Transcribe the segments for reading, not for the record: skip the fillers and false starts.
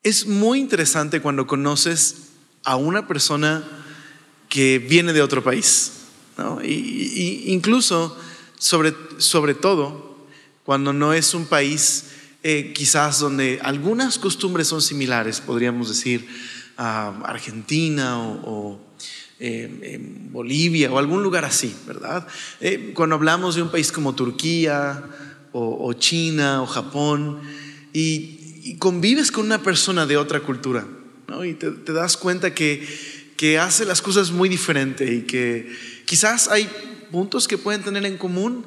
Es muy interesante cuando conoces a una persona que viene de otro país, ¿no? Incluso, sobre todo, cuando no es un país quizás donde algunas costumbres son similares, podríamos decir Argentina o Bolivia o algún lugar así, ¿verdad? Cuando hablamos de un país como Turquía o China o Japón y convives con una persona de otra cultura, ¿no? Y te das cuenta que hace las cosas muy diferente y que quizás hay puntos que pueden tener en común,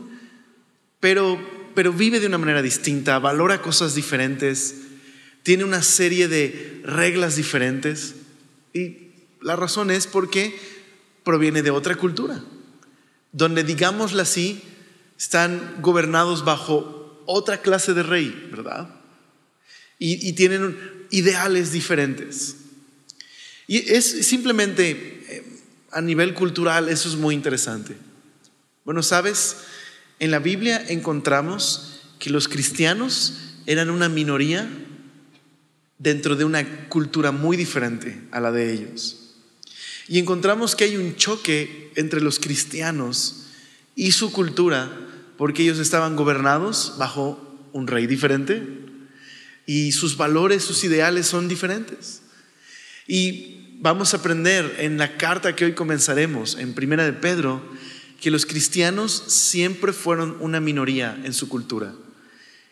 pero vive de una manera distinta, valora cosas diferentes, tiene una serie de reglas diferentes, y la razón es porque proviene de otra cultura, donde, digámoslo así, están gobernados bajo otra clase de rey, ¿verdad? Y tienen ideales diferentes. Y es simplemente a nivel cultural, eso es muy interesante. Bueno, ¿sabes? En la Biblia encontramos que los cristianos eran una minoría dentro de una cultura muy diferente a la de ellos. Y encontramos que hay un choque entre los cristianos y su cultura, porque ellos estaban gobernados bajo un rey diferente y sus valores, sus ideales son diferentes. Y vamos a aprender en la carta que hoy comenzaremos, en Primera de Pedro, que los cristianos siempre fueron una minoría en su cultura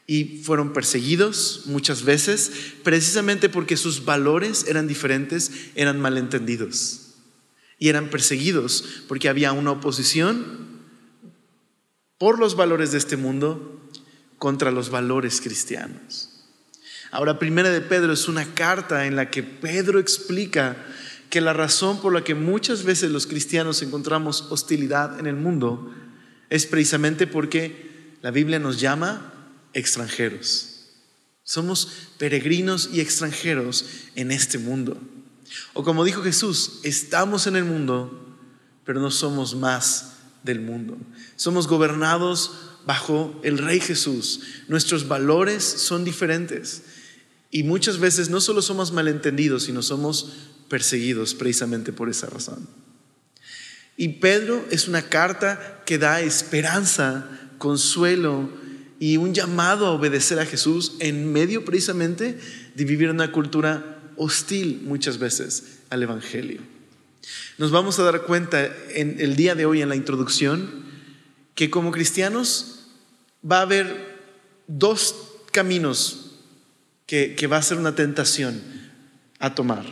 y fueron perseguidos muchas veces precisamente porque sus valores eran diferentes, eran malentendidos, y eran perseguidos porque había una oposición por los valores de este mundo contra los valores cristianos. Ahora, Primera de Pedro es una carta en la que Pedro explica que la razón por la que muchas veces los cristianos encontramos hostilidad en el mundo es precisamente porque la Biblia nos llama extranjeros. Somos peregrinos y extranjeros en este mundo. O como dijo Jesús, estamos en el mundo, pero no somos más del mundo. Somos gobernados bajo el Rey Jesús. Nuestros valores son diferentes. Y muchas veces no solo somos malentendidos, sino somos perseguidos precisamente por esa razón. Y Pedro es una carta que da esperanza, consuelo y un llamado a obedecer a Jesús en medio precisamente de vivir en una cultura hostil muchas veces al Evangelio. Nos vamos a dar cuenta en el día de hoy, en la introducción, que como cristianos va a haber dos caminos que va a ser una tentación a tomar.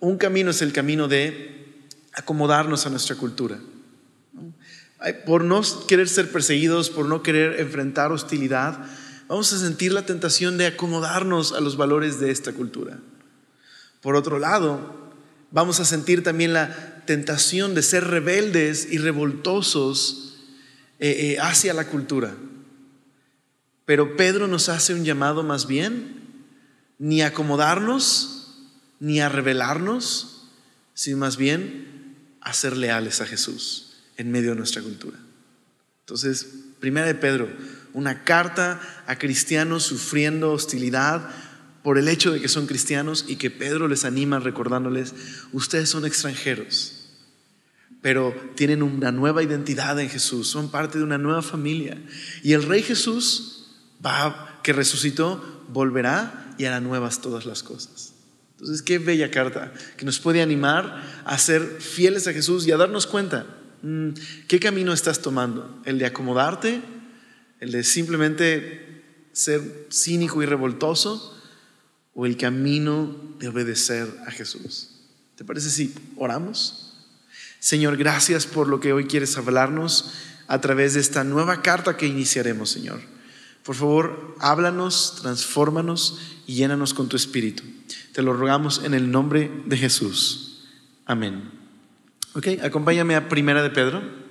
Un camino es el camino de acomodarnos a nuestra cultura, ¿no? Por no querer ser perseguidos, por no querer enfrentar hostilidad, vamos a sentir la tentación de acomodarnos a los valores de esta cultura. Por otro lado, vamos a sentir también la tentación de ser rebeldes y revoltosos hacia la cultura. Pero Pedro nos hace un llamado más bien ni a acomodarnos, ni a rebelarnos, sino más bien a ser leales a Jesús en medio de nuestra cultura. Entonces, Primera de Pedro, una carta a cristianos sufriendo hostilidad por el hecho de que son cristianos, y que Pedro les anima recordándoles: ustedes son extranjeros, pero tienen una nueva identidad en Jesús, son parte de una nueva familia, y el Rey Jesús que resucitó volverá y hará nuevas todas las cosas. Entonces, qué bella carta que nos puede animar a ser fieles a Jesús y a darnos cuenta qué camino estás tomando: el de acomodarte, el de simplemente ser cínico y revoltoso, o el camino de obedecer a Jesús. ¿Te parece si oramos? Señor, gracias por lo que hoy quieres hablarnos a través de esta nueva carta que iniciaremos, Señor. Por favor, háblanos, transfórmanos y llénanos con tu Espíritu. Te lo rogamos en el nombre de Jesús. Amén. Ok, acompáñame a Primera de Pedro.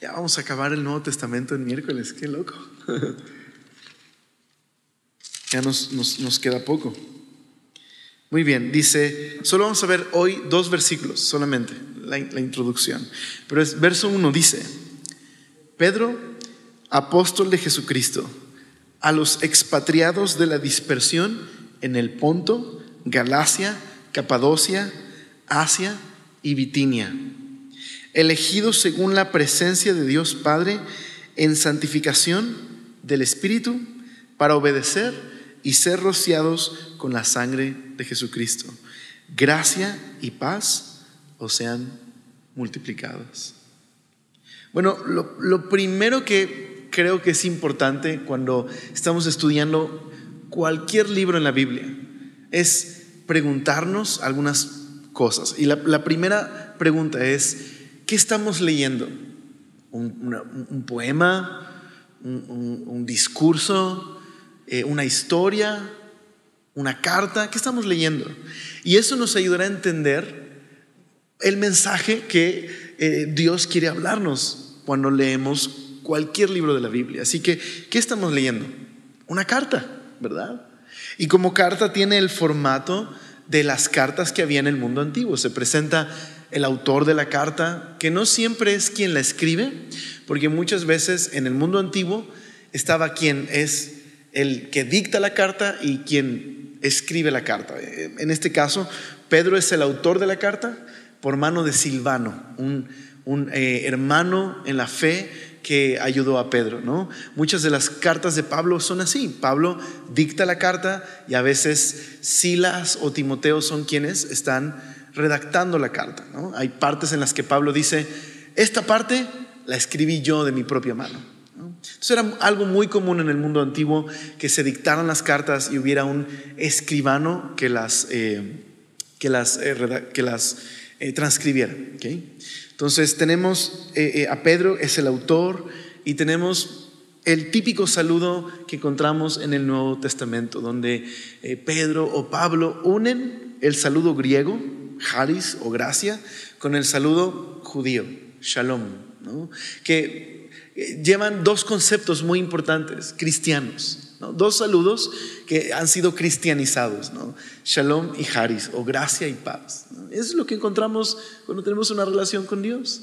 Ya vamos a acabar el Nuevo Testamento en miércoles, qué loco. Ya nos queda poco. Muy bien, dice, solo vamos a ver hoy 2 versículos, solamente la introducción. Pero es verso 1, dice: Pedro, apóstol de Jesucristo, a los expatriados de la dispersión en el Ponto, Galacia, Capadocia, Asia y Bitinia, elegidos según la presencia de Dios Padre en santificación del Espíritu, para obedecer y ser rociados con la sangre de Jesucristo. Gracia y paz os sean multiplicadas. Bueno, lo primero que creo que es importante cuando estamos estudiando cualquier libro en la Biblia es preguntarnos algunas cosas. Y la primera pregunta es: ¿qué estamos leyendo? ¿Un poema? ¿Un discurso? ¿Una historia? ¿Una carta? ¿Qué estamos leyendo? Y eso nos ayudará a entender el mensaje que Dios quiere hablarnos cuando leemos cualquier libro de la Biblia. Así que, ¿qué estamos leyendo? Una carta, ¿verdad? Y como carta tiene el formato de las cartas que había en el mundo antiguo. Se presenta el autor de la carta, que no siempre es quien la escribe, porque muchas veces en el mundo antiguo estaba quien es el que dicta la carta y quien escribe la carta. En este caso, Pedro es el autor de la carta por mano de Silvano, un hermano en la fe que ayudó a Pedro, ¿no? Muchas de las cartas de Pablo son así. Pablo dicta la carta y a veces Silas o Timoteo son quienes están redactando la carta, ¿no? Hay partes en las que Pablo dice: esta parte la escribí yo de mi propia mano, ¿no? Entonces era algo muy común en el mundo antiguo que se dictaran las cartas y hubiera un escribano que las transcribiera, ¿okay? Entonces tenemos a Pedro, es el autor, y tenemos el típico saludo que encontramos en el Nuevo Testamento, donde Pedro o Pablo unen el saludo griego, charis o gracia, con el saludo judío, shalom, ¿no? Que llevan 2 conceptos muy importantes, cristianos, ¿no? 2 saludos que han sido cristianizados, ¿no? Shalom y charis, o gracia y paz, ¿no? Eso es lo que encontramos cuando tenemos una relación con Dios.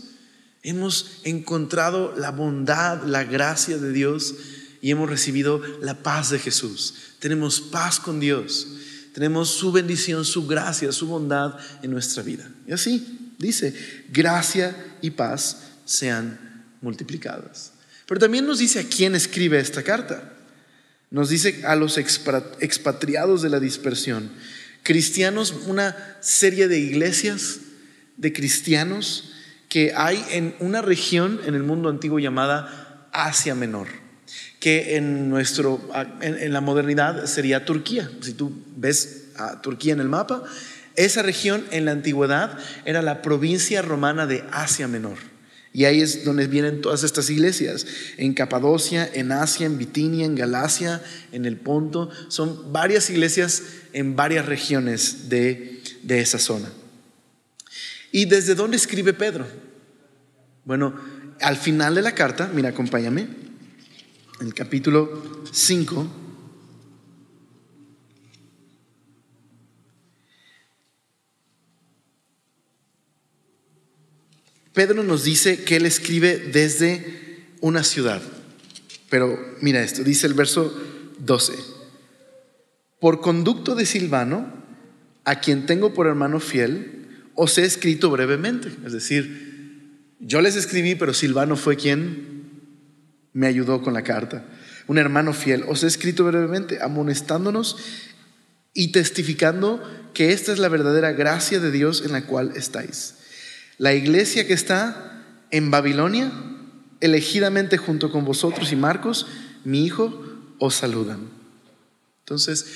Hemos encontrado la bondad, la gracia de Dios y hemos recibido la paz de Jesús. Tenemos paz con Dios, tenemos su bendición, su gracia, su bondad en nuestra vida. Y así dice: gracia y paz sean multiplicadas. Pero también nos dice a quién escribe esta carta. Nos dice a los expatriados de la dispersión, cristianos, una serie de iglesias de cristianos que hay en una región en el mundo antiguo llamada Asia Menor, que en la modernidad sería Turquía. Si tú ves a Turquía en el mapa, esa región en la antigüedad era la provincia romana de Asia Menor. Y ahí es donde vienen todas estas iglesias, en Capadocia, en Asia, en Bitinia, en Galacia, en el Ponto. Son varias iglesias en varias regiones de esa zona. ¿Y desde dónde escribe Pedro? Bueno, al final de la carta, mira, acompáñame, en el capítulo 5, Pedro nos dice que él escribe desde una ciudad. Pero mira esto, dice el verso 12: por conducto de Silvano, a quien tengo por hermano fiel, os he escrito brevemente. Es decir, yo les escribí, pero Silvano fue quien me ayudó con la carta. Un hermano fiel, os he escrito brevemente, amonestándonos y testificando que esta es la verdadera gracia de Dios en la cual estáis. La iglesia que está en Babilonia, elegidamente junto con vosotros y Marcos, mi hijo, os saludan. Entonces,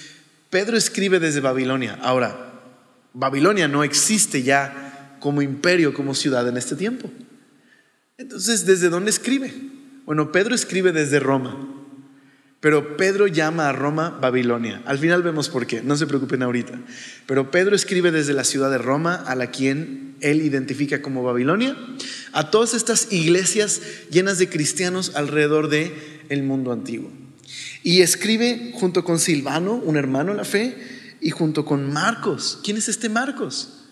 Pedro escribe desde Babilonia. Ahora, Babilonia no existe ya como imperio, como ciudad en este tiempo. Entonces, ¿desde dónde escribe? Bueno, Pedro escribe desde Roma, pero Pedro llama a Roma Babilonia. Al final vemos por qué, no se preocupen ahorita. Pero Pedro escribe desde la ciudad de Roma, a la quien él identifica como Babilonia, a todas estas iglesias llenas de cristianos alrededor del mundo antiguo. Y escribe junto con Silvano, un hermano en la fe, y junto con Marcos. ¿Quién es este Marcos?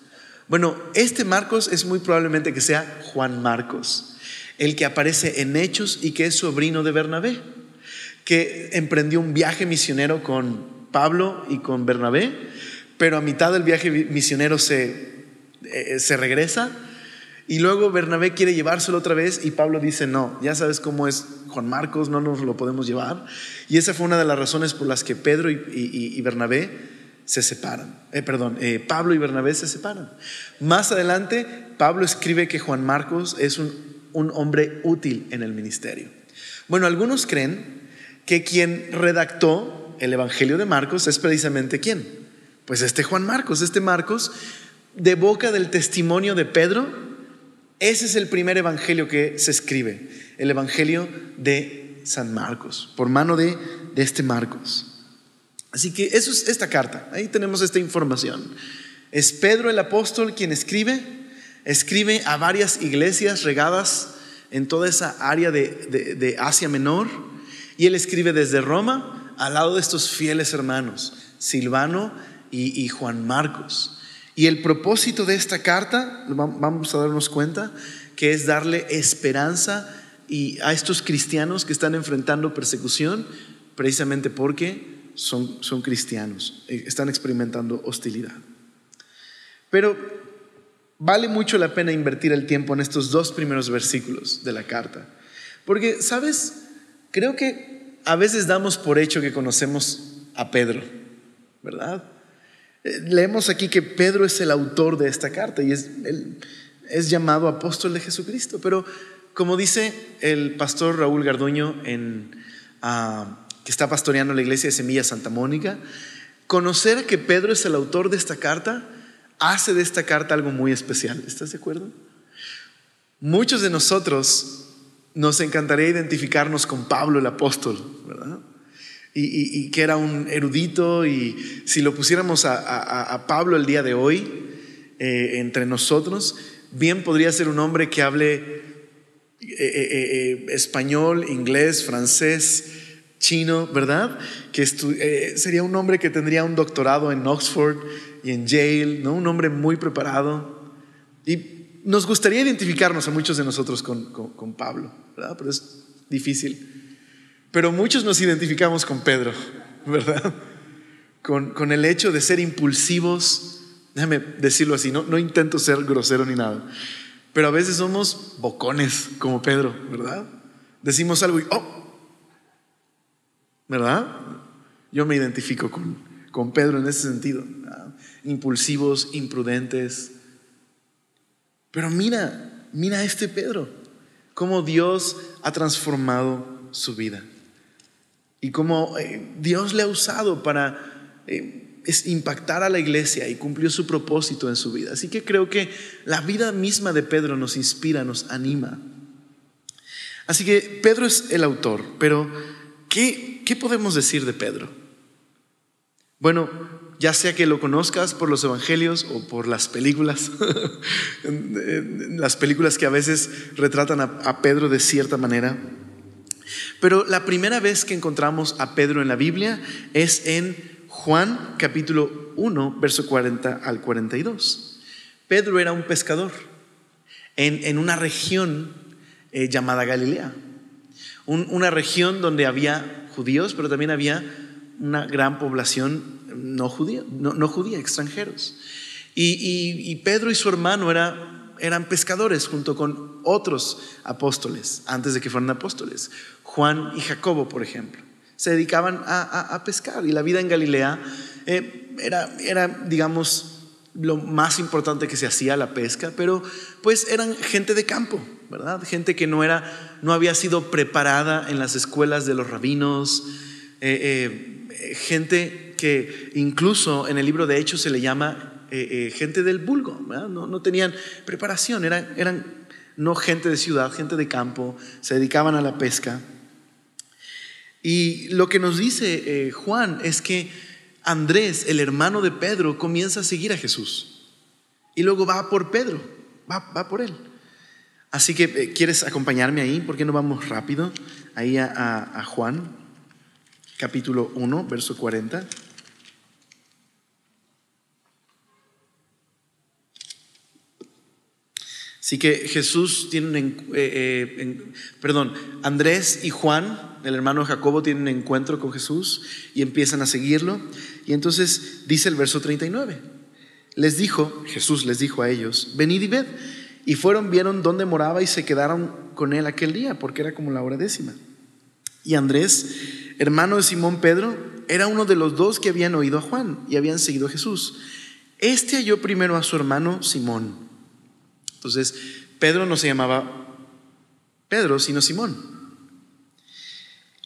Bueno, este Marcos es muy probablemente que sea Juan Marcos, el que aparece en Hechos y que es sobrino de Bernabé, que emprendió un viaje misionero con Pablo y con Bernabé, pero a mitad del viaje misionero se regresa y luego Bernabé quiere llevárselo otra vez y Pablo dice: no, ya sabes cómo es Juan Marcos, no nos lo podemos llevar. Y esa fue una de las razones por las que Pedro y Bernabé se separan. Pablo y Bernabé se separan. Más adelante Pablo escribe que Juan Marcos es un hombre útil en el ministerio. Bueno, algunos creen que quien redactó el Evangelio de Marcos es precisamente ¿quién? Pues este Juan Marcos, este Marcos, de boca del testimonio de Pedro. Ese es el primer evangelio que se escribe, el Evangelio de San Marcos, por mano de este Marcos. Así que eso es esta carta, ahí tenemos esta información. Es Pedro el apóstol quien escribe a varias iglesias regadas en toda esa área de Asia Menor, y él escribe desde Roma al lado de estos fieles hermanos, Silvano y Juan Marcos. Y el propósito de esta carta, vamos a darnos cuenta, que es darle esperanza a estos cristianos que están enfrentando persecución, precisamente porque son cristianos, están experimentando hostilidad. Pero vale mucho la pena invertir el tiempo en estos 2 primeros versículos de la carta, porque, ¿sabes? Creo que a veces damos por hecho que conocemos a Pedro, ¿verdad? Leemos aquí que Pedro es el autor de esta carta y es llamado apóstol de Jesucristo. Pero como dice el pastor Raúl Garduño, que está pastoreando la iglesia de Semilla Santa Mónica, conocer que Pedro es el autor de esta carta hace de esta carta algo muy especial. ¿Estás de acuerdo? Muchos de nosotros nos encantaría identificarnos con Pablo el apóstol, ¿verdad? Y que era un erudito, y si lo pusiéramos a Pablo el día de hoy entre nosotros, bien podría ser un hombre que hable español, inglés, francés, chino, ¿verdad? Que sería un hombre que tendría un doctorado en Oxford y en Yale, ¿no? Un hombre muy preparado. Y nos gustaría identificarnos a muchos de nosotros con Pablo, ¿verdad? Pero es difícil. Pero muchos nos identificamos con Pedro, ¿verdad? Con el hecho de ser impulsivos. Déjame decirlo así, no intento ser grosero ni nada, pero a veces somos bocones como Pedro, ¿verdad? Decimos algo y ¿verdad? Yo me identifico con Pedro en ese sentido, ¿verdad? Impulsivos, imprudentes. Pero mira a este Pedro, cómo Dios ha transformado su vida y cómo Dios le ha usado para impactar a la iglesia, y cumplió su propósito en su vida. Así que creo que la vida misma de Pedro nos inspira, nos anima. Así que Pedro es el autor, pero ¿qué podemos decir de Pedro? Bueno, ya sea que lo conozcas por los evangelios o por las películas, las películas que a veces retratan a Pedro de cierta manera. Pero la primera vez que encontramos a Pedro en la Biblia es en Juan capítulo 1, verso 40 al 42. Pedro era un pescador en una región llamada Galilea, una región donde había judíos, pero también había una gran población no judía, extranjeros. Y Pedro y su hermano eran pescadores junto con otros apóstoles antes de que fueran apóstoles. Juan y Jacobo, por ejemplo, se dedicaban a pescar, y la vida en Galilea era, digamos, lo más importante que se hacía, la pesca. Pero pues eran gente de campo, ¿verdad? Gente que no había sido preparada en las escuelas de los rabinos, gente que incluso en el libro de Hechos se le llama gente del vulgo, ¿verdad? No tenían preparación, eran no gente de ciudad, gente de campo, se dedicaban a la pesca. Y lo que nos dice Juan es que Andrés, el hermano de Pedro, comienza a seguir a Jesús y luego va por Pedro, va por él. Así que ¿quieres acompañarme ahí? ¿Por qué no vamos rápido ahí a Juan capítulo 1, verso 40? Así que Jesús tiene Andrés y Juan, el hermano de Jacobo, tienen un encuentro con Jesús y empiezan a seguirlo. Y entonces dice el verso 39, Jesús les dijo a ellos: venid y ved. Y fueron, vieron dónde moraba y se quedaron con él aquel día, porque era como la hora 10. Y Andrés, hermano de Simón Pedro, era uno de los 2 que habían oído a Juan y habían seguido a Jesús. Este halló primero a su hermano Simón. Entonces, Pedro no se llamaba Pedro, sino Simón.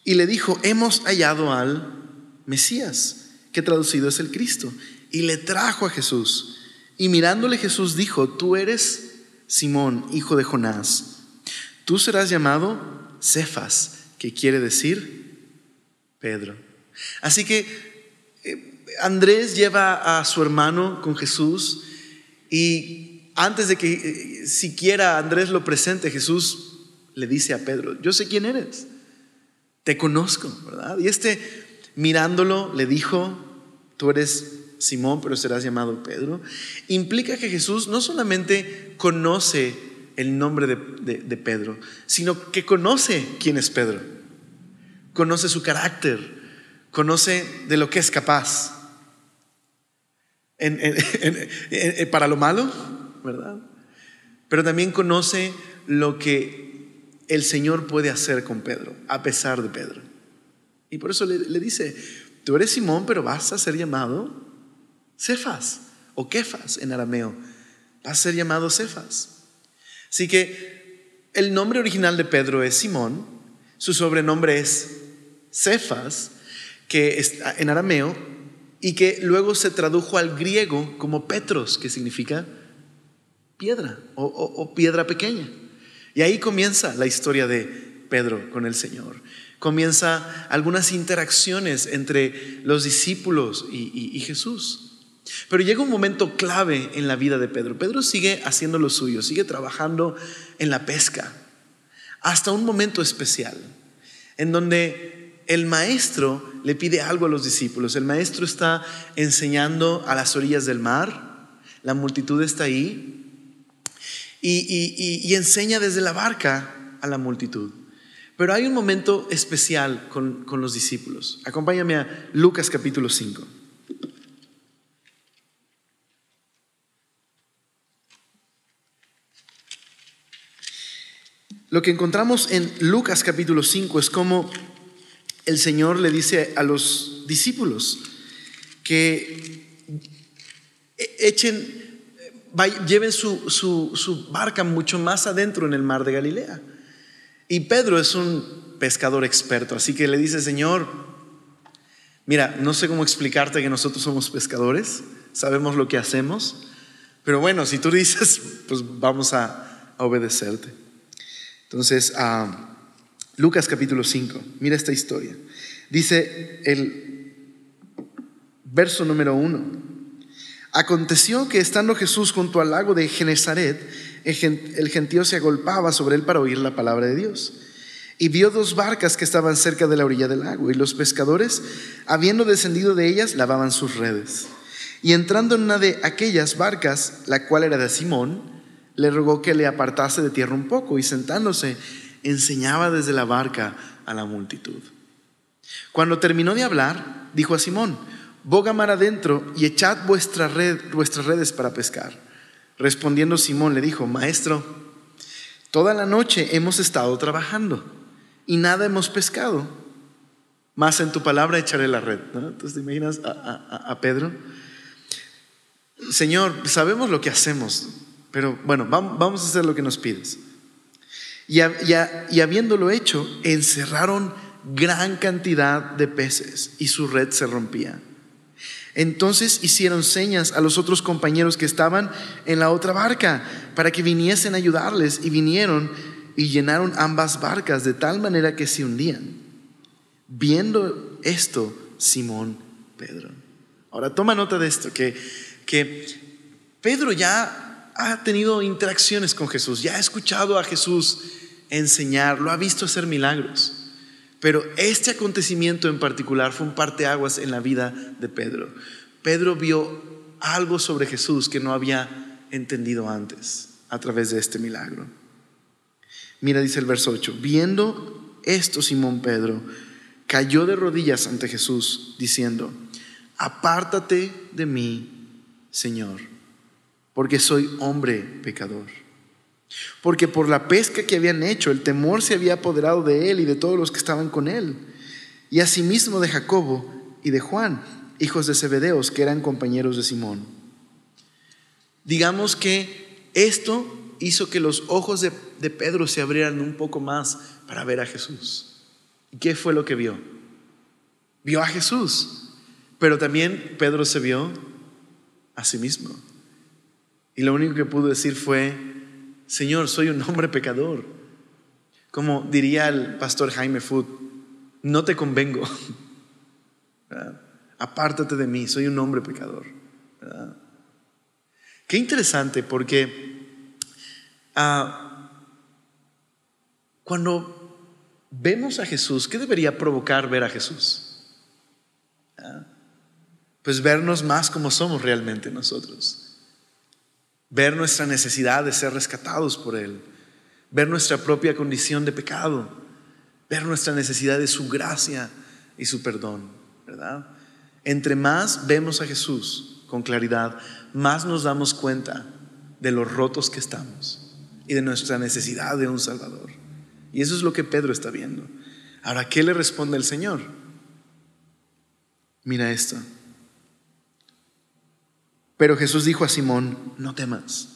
Y le dijo: hemos hallado al Mesías, que traducido es el Cristo. Y le trajo a Jesús. Y mirándole Jesús dijo: tú eres Simón, hijo de Jonás. Tú serás llamado Cefas, que quiere decir Pedro. Así que Andrés lleva a su hermano con Jesús, y antes de que siquiera Andrés lo presente, Jesús le dice a Pedro: yo sé quién eres, te conozco, ¿verdad? Y mirándolo le dijo: tú eres Simón, pero serás llamado Pedro. Implica que Jesús no solamente conoce el nombre de Pedro, sino que conoce quién es Pedro, conoce su carácter, conoce de lo que es capaz para lo malo, ¿verdad? Pero también conoce lo que el Señor puede hacer con Pedro, a pesar de Pedro. Y por eso le dice: tú eres Simón, pero vas a ser llamado Cefas, o Kefas en arameo. Va a ser llamado Cefas. Así que el nombre original de Pedro es Simón, su sobrenombre es Cefas, que es en arameo, y que luego se tradujo al griego como Petros, que significa piedra o piedra pequeña. Y ahí comienza la historia de Pedro con el Señor. Comienza algunas interacciones entre los discípulos y Jesús. Pero llega un momento clave en la vida de Pedro. Pedro sigue haciendo lo suyo, sigue trabajando en la pesca, hasta un momento especial en donde el maestro le pide algo a los discípulos. El maestro está enseñando a las orillas del mar, la multitud está ahí, y enseña desde la barca a la multitud. Pero hay un momento especial con los discípulos. Acompáñame a Lucas capítulo 5. Lo que encontramos en Lucas capítulo 5 es como el Señor le dice a los discípulos que lleven su barca mucho más adentro en el mar de Galilea. Y Pedro es un pescador experto, así que le dice: Señor, mira, no sé cómo explicarte que nosotros somos pescadores, sabemos lo que hacemos, pero bueno, si tú dices, pues vamos a obedecerte. Entonces, Lucas capítulo 5, mira esta historia. Dice el verso número 1: aconteció que estando Jesús junto al lago de Genesaret, el gentío se agolpaba sobre él para oír la palabra de Dios. Y vio 2 barcas que estaban cerca de la orilla del lago, y los pescadores, habiendo descendido de ellas, lavaban sus redes. Y entrando en una de aquellas barcas, la cual era de Simón, le rogó que le apartase de tierra un poco, y sentándose enseñaba desde la barca a la multitud. Cuando terminó de hablar, dijo a Simón: boga mar adentro y echad vuestras redes para pescar. Respondiendo Simón le dijo: Maestro, toda la noche hemos estado trabajando y nada hemos pescado, mas en tu palabra echaré la red, ¿no? Entonces te imaginas a Pedro: Señor, sabemos lo que hacemos, pero bueno, vamos a hacer lo que nos pides. Y habiéndolo hecho, encerraron gran cantidad de peces y su red se rompía. Entonces hicieron señas a los otros compañeros que estaban en la otra barca para que viniesen a ayudarles, y vinieron y llenaron ambas barcas de tal manera que se hundían. Viendo esto, Simón Pedro. Ahora toma nota de esto, que Pedro ya ha tenido interacciones con Jesús, ya ha escuchado a Jesús enseñar, lo ha visto hacer milagros. Pero este acontecimiento en particular fue un parteaguas en la vida de Pedro. Pedro vio algo sobre Jesús que no había entendido antes. a través de este milagro. Mira, dice el verso 8, viendo esto, Simón Pedro cayó de rodillas ante Jesús, diciendo: apártate de mí, Señor, porque soy hombre pecador. Porque por la pesca que habían hecho, el temor se había apoderado de él y de todos los que estaban con él, y asimismo de Jacobo y de Juan, hijos de Zebedeos, que eran compañeros de Simón. Digamos que esto hizo que los ojos de Pedro se abrieran un poco más para ver a Jesús. ¿Y qué fue lo que vio? Vio a Jesús, pero también Pedro se vio a sí mismo. Y lo único que pudo decir fue: Señor, soy un hombre pecador. Como diría el pastor Jaime Food, no te convengo. ¿Verdad? Apártate de mí, soy un hombre pecador. ¿Verdad? Qué interesante, porque cuando vemos a Jesús, ¿qué debería provocar ver a Jesús? Pues vernos más como somos realmente nosotros. Ver nuestra necesidad de ser rescatados por Él. Ver nuestra propia condición de pecado. Ver nuestra necesidad de su gracia y su perdón, ¿verdad? Entre más vemos a Jesús con claridad, más nos damos cuenta de los rotos que estamos y de nuestra necesidad de un Salvador. Y eso es lo que Pedro está viendo. Ahora, ¿qué le responde el Señor? Mira esto. Pero Jesús dijo a Simón: no temas,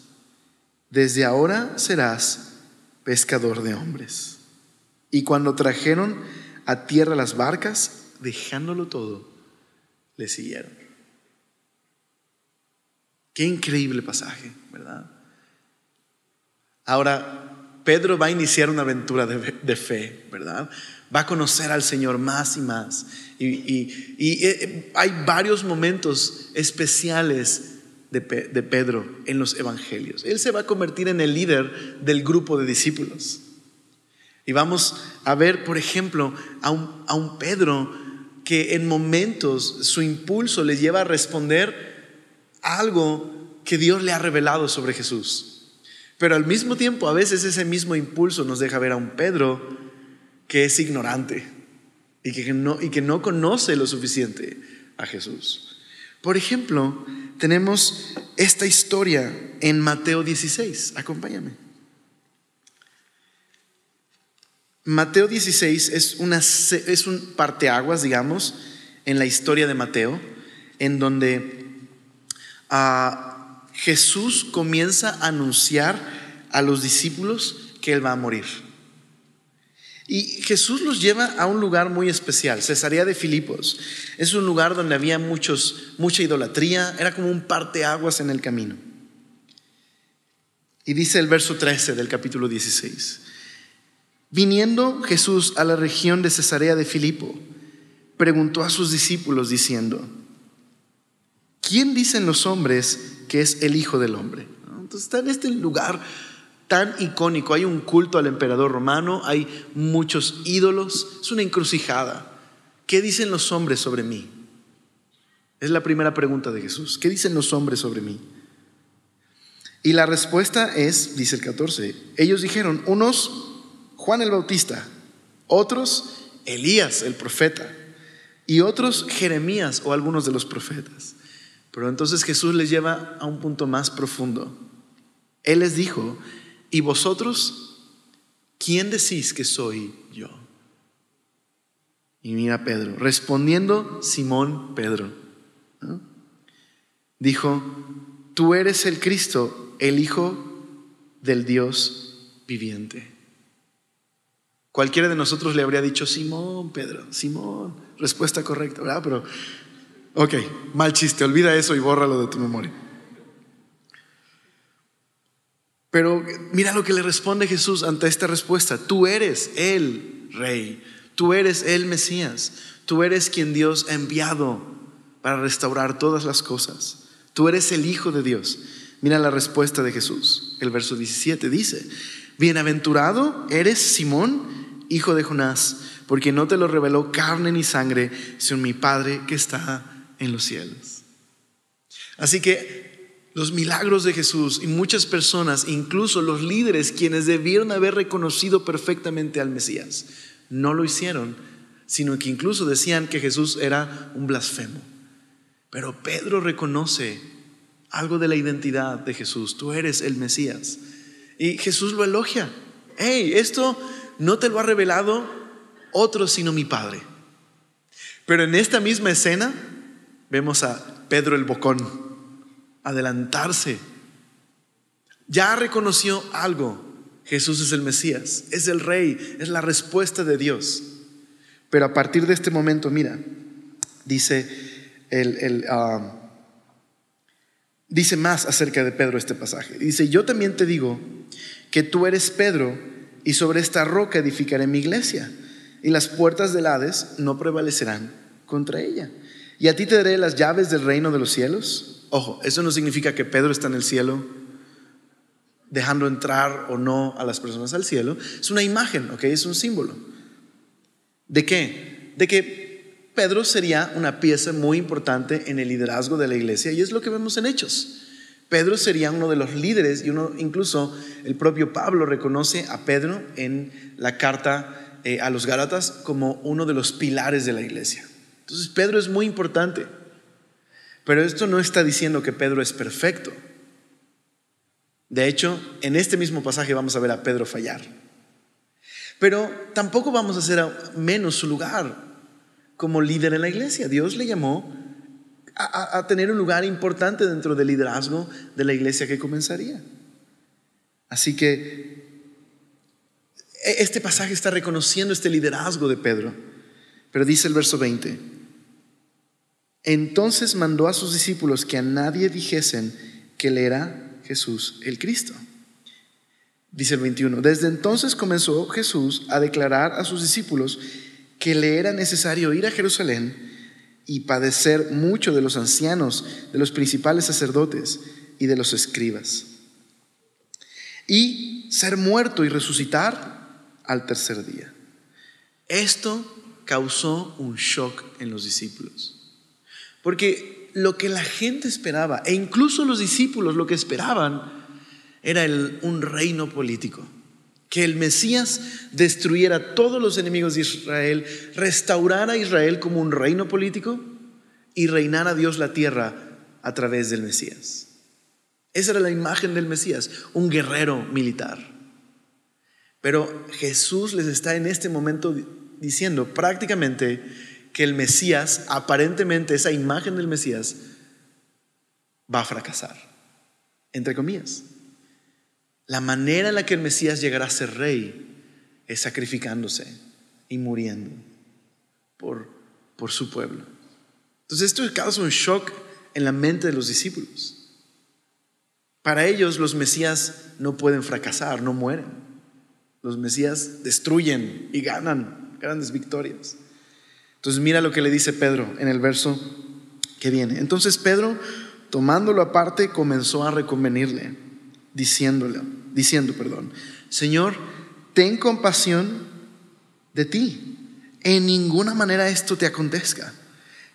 desde ahora serás pescador de hombres. Y cuando trajeron a tierra las barcas, dejándolo todo, le siguieron. Qué increíble pasaje, ¿verdad? Ahora, Pedro va a iniciar una aventura de fe, ¿verdad? Va a conocer al Señor más y más. Y hay varios momentos especiales de Pedro en los evangelios. Él se va a convertir en el líder del grupo de discípulos. Y vamos a ver, por ejemplo, a un Pedro que en momentos su impulso le lleva a responder algo que Dios le ha revelado sobre Jesús. Pero al mismo tiempo, a veces ese mismo impulso nos deja ver a un Pedro que es ignorante y que no conoce lo suficiente a Jesús. Por ejemplo, tenemos esta historia en Mateo 16. Acompáñame. Mateo 16 es un parteaguas, digamos, en la historia de Mateo, en donde Jesús comienza a anunciar a los discípulos que Él va a morir. Y Jesús los lleva a un lugar muy especial, Cesarea de Filipos. Es un lugar donde había mucha idolatría, era como un parteaguas en el camino. Y dice el verso 13 del capítulo 16: viniendo Jesús a la región de Cesarea de Filipo, preguntó a sus discípulos diciendo: ¿quién dicen los hombres que es el Hijo del Hombre? Entonces está en este lugar tan icónico. Hay un culto al emperador romano, hay muchos ídolos, es una encrucijada. ¿Qué dicen los hombres sobre mí? Es la primera pregunta de Jesús. ¿Qué dicen los hombres sobre mí? Y la respuesta es, dice el 14, ellos dijeron: unos Juan el Bautista, otros Elías el profeta, y otros Jeremías o algunos de los profetas. Pero entonces Jesús les lleva a un punto más profundo. Él les dijo: ¿y vosotros quién decís que soy yo? Y mira Pedro, respondiendo Simón Pedro, ¿no? Dijo: tú eres el Cristo, el Hijo del Dios viviente. Cualquiera de nosotros le habría dicho: Simón Pedro, Simón, respuesta correcta, ¿verdad? Pero ok, mal chiste, olvida eso y bórralo de tu memoria. Pero mira lo que le responde Jesús ante esta respuesta: tú eres el Rey, tú eres el Mesías, tú eres quien Dios ha enviado para restaurar todas las cosas, tú eres el Hijo de Dios. Mira la respuesta de Jesús. El verso 17 dice: bienaventurado eres Simón, hijo de Jonás, porque no te lo reveló carne ni sangre, sino mi Padre que está en los cielos. Así que Los milagros de Jesús y muchas personas, incluso los líderes quienes debieron haber reconocido perfectamente al Mesías, no lo hicieron, sino que incluso decían que Jesús era un blasfemo. Pero Pedro reconoce algo de la identidad de Jesús: tú eres el Mesías. Y Jesús lo elogia: hey, esto no te lo ha revelado otro sino mi Padre. Pero en esta misma escena vemos a Pedro el bocón adelantarse. Ya reconoció algo: Jesús es el Mesías, es el Rey, es la respuesta de Dios. Pero a partir de este momento, mira, dice dice más acerca de Pedro este pasaje. Dice: yo también te digo que tú eres Pedro, y sobre esta roca edificaré mi iglesia, y las puertas del Hades no prevalecerán contra ella. Y a ti te daré las llaves del reino de los cielos. Ojo, eso no significa que Pedro está en el cielo dejando entrar o no a las personas al cielo. Es una imagen, ¿ok? Es un símbolo. ¿De qué? De que Pedro sería una pieza muy importante en el liderazgo de la iglesia, y es lo que vemos en Hechos. Pedro sería uno de los líderes, y incluso el propio Pablo reconoce a Pedro en la carta a los Gálatas como uno de los pilares de la iglesia. Entonces Pedro es muy importante. Pero esto no está diciendo que Pedro es perfecto. De hecho, en este mismo pasaje vamos a ver a Pedro fallar. Pero tampoco vamos a hacer menos su lugar como líder en la iglesia. Dios le llamó a tener un lugar importante dentro del liderazgo de la iglesia que comenzaría. Así que este pasaje está reconociendo este liderazgo de Pedro. Pero dice el verso 20: entonces mandó a sus discípulos que a nadie dijesen que él era Jesús el Cristo. Dice el 21: desde entonces comenzó Jesús a declarar a sus discípulos que le era necesario ir a Jerusalén y padecer mucho de los ancianos, de los principales sacerdotes y de los escribas, y ser muerto y resucitar al tercer día. Esto causó un shock en los discípulos, porque lo que la gente esperaba, e incluso los discípulos lo que esperaban, era un reino político. Que el Mesías destruyera todos los enemigos de Israel, restaurara a Israel como un reino político y reinara Dios la tierra a través del Mesías. Esa era la imagen del Mesías, un guerrero militar. Pero Jesús les está en este momento diciendo prácticamente que el Mesías, aparentemente esa imagen del Mesías, va a fracasar, entre comillas. La manera en la que el Mesías llegará a ser rey es sacrificándose y muriendo por su pueblo. Entonces esto causa un shock en la mente de los discípulos. Para ellos los Mesías no pueden fracasar, no mueren. Los Mesías destruyen y ganan grandes victorias. Entonces mira lo que le dice Pedro en el verso que viene. Entonces Pedro, tomándolo aparte, comenzó a reconvenirle, diciendo, Señor, ten compasión de ti, en ninguna manera esto te acontezca.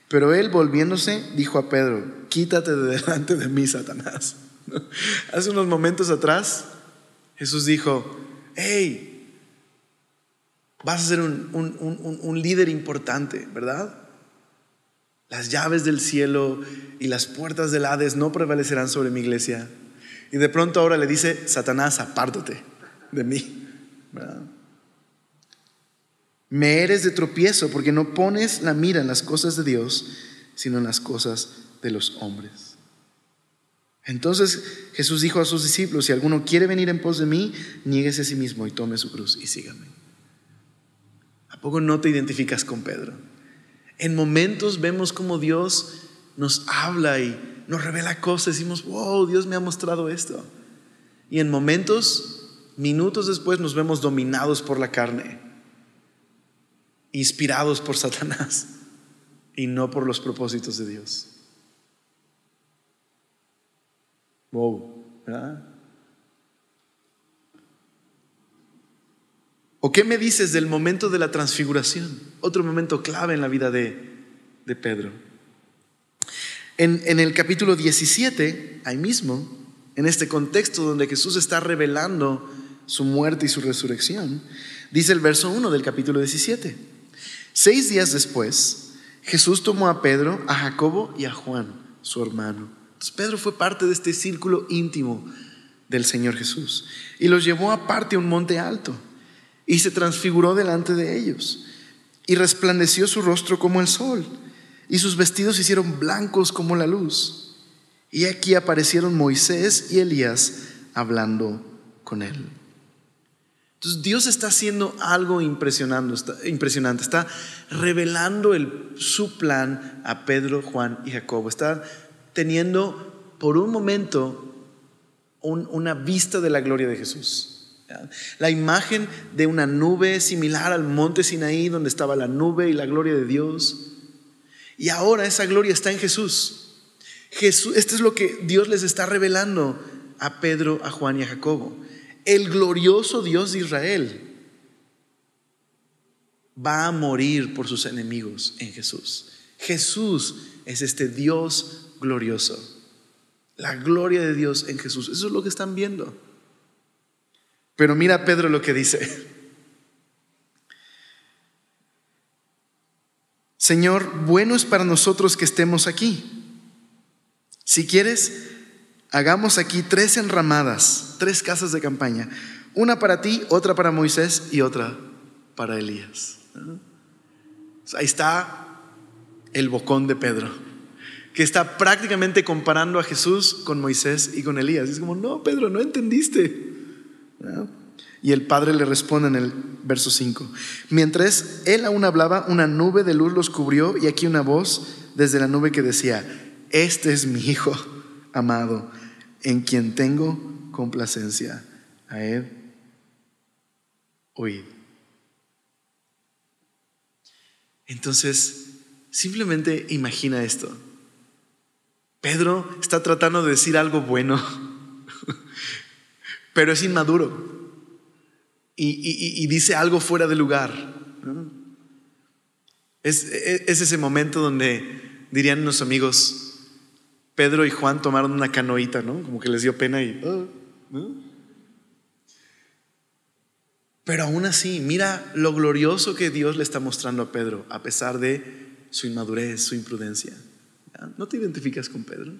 Pero él, volviéndose, dijo a Pedro: quítate de delante de mí, Satanás. Hace unos momentos atrás Jesús dijo: hey, vas a ser un líder importante, ¿verdad? Las llaves del cielo y las puertas del Hades no prevalecerán sobre mi iglesia. Y de pronto ahora le dice: Satanás, apártate de mí, ¿verdad? Me eres de tropiezo porque no pones la mira en las cosas de Dios, sino en las cosas de los hombres. Entonces Jesús dijo a sus discípulos: si alguno quiere venir en pos de mí, niéguese a sí mismo y tome su cruz y sígame. ¿A poco no te identificas con Pedro? En momentos vemos como Dios nos habla y nos revela cosas, decimos: wow, Dios me ha mostrado esto. Y en momentos, minutos después, nos vemos dominados por la carne, inspirados por Satanás y no por los propósitos de Dios. Wow, ¿verdad? ¿O qué me dices del momento de la transfiguración? Otro momento clave en la vida de Pedro. En el capítulo 17, ahí mismo, en este contexto donde Jesús está revelando su muerte y su resurrección, dice el verso 1 del capítulo 17: 6 días después, Jesús tomó a Pedro, a Jacobo y a Juan, su hermano. Entonces Pedro fue parte de este círculo íntimo del Señor Jesús y los llevó aparte a un monte alto y se transfiguró delante de ellos, y resplandeció su rostro como el sol, y sus vestidos se hicieron blancos como la luz. Y aquí aparecieron Moisés y Elías hablando con él. Entonces Dios está haciendo algo impresionante. Está revelando su plan a Pedro, Juan y Jacobo. Está teniendo por un momento una vista de la gloria de Jesús. La imagen de una nube similar al monte Sinaí, donde estaba la nube y la gloria de Dios. Y ahora esa gloria está en Jesús. Esto es lo que Dios les está revelando a Pedro, a Juan y a Jacobo. El glorioso Dios de Israel va a morir por sus enemigos en Jesús. Jesús es este Dios glorioso. La gloria de Dios en Jesús. Eso es lo que están viendo. Pero mira Pedro lo que dice: Señor, bueno es para nosotros que estemos aquí. Si quieres, hagamos aquí 3 enramadas, 3 casas de campaña, una para ti, otra para Moisés y otra para Elías. Ahí está el bocón de Pedro, que está prácticamente comparando a Jesús con Moisés y con Elías. Es como: no, Pedro, no entendiste. Y el Padre le responde en el verso 5: mientras él aún hablaba, una nube de luz los cubrió, y aquí una voz desde la nube que decía: este es mi Hijo amado, en quien tengo complacencia. A él oíd. Entonces, simplemente imagina esto. Pedro está tratando de decir algo bueno, pero es inmaduro y dice algo fuera de lugar, ¿no? Es ese momento donde dirían unos amigos: Pedro y Juan tomaron una canoita, ¿no? Como que les dio pena y ¿no? Pero aún así, mira lo glorioso que Dios le está mostrando a Pedro, a pesar de su inmadurez, su imprudencia. ¿No te identificas con Pedro?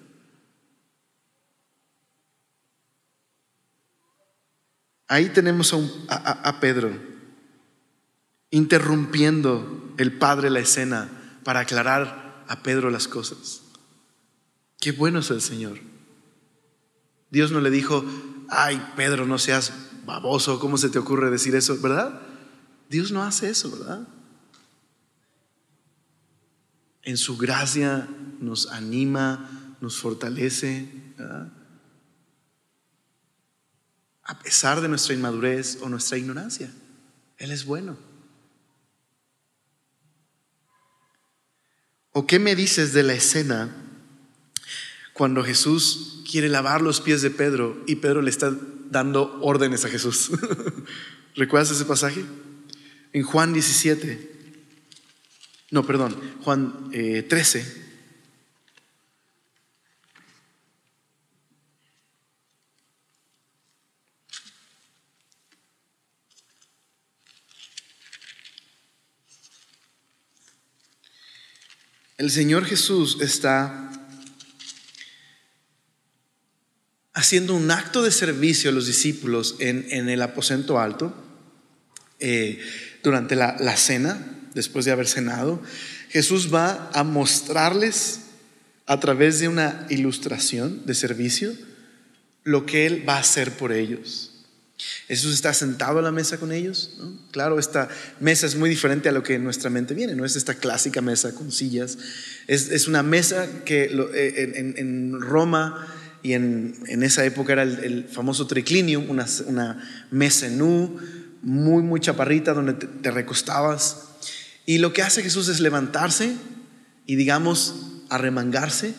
Ahí tenemos a Pedro interrumpiendo el Padre la escena para aclarar a Pedro las cosas. Qué bueno es el Señor. Dios no le dijo: ay, Pedro, no seas baboso, ¿cómo se te ocurre decir eso? ¿Verdad? Dios no hace eso, ¿verdad? En su gracia nos anima, nos fortalece, ¿verdad? A pesar de nuestra inmadurez o nuestra ignorancia, Él es bueno. ¿O qué me dices de la escena cuando Jesús quiere lavar los pies de Pedro y Pedro le está dando órdenes a Jesús? ¿Recuerdas ese pasaje? En Juan 13. El Señor Jesús está haciendo un acto de servicio a los discípulos en el aposento alto, durante la cena. Después de haber cenado, Jesús va a mostrarles a través de una ilustración de servicio lo que Él va a hacer por ellos. Jesús está sentado a la mesa con ellos, ¿no? Claro, esta mesa es muy diferente a lo que en nuestra mente viene. No es esta clásica mesa con sillas. Es una mesa que en Roma y en esa época era el famoso triclinium, una mesa nu, muy, muy chaparrita, donde te recostabas. Y lo que hace Jesús es levantarse y, digamos, arremangarse,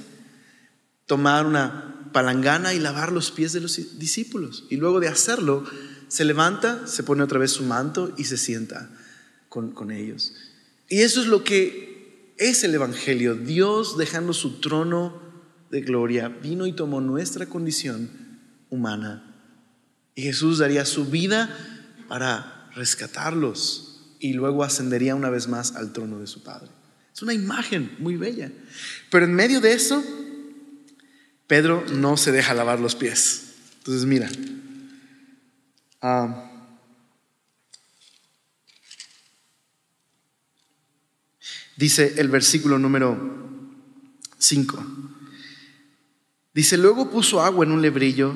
tomar una palangana y lavar los pies de los discípulos. Y luego de hacerlo, se levanta, se pone otra vez su manto y se sienta con ellos. Y eso es lo que es el Evangelio: Dios dejando su trono de gloria vino y tomó nuestra condición humana. Y Jesús daría su vida para rescatarlos y luego ascendería una vez más al trono de su Padre. Es una imagen muy bella. Pero en medio de eso, Pedro no se deja lavar los pies. Entonces mira, dice el versículo número 5. Dice: luego puso agua en un lebrillo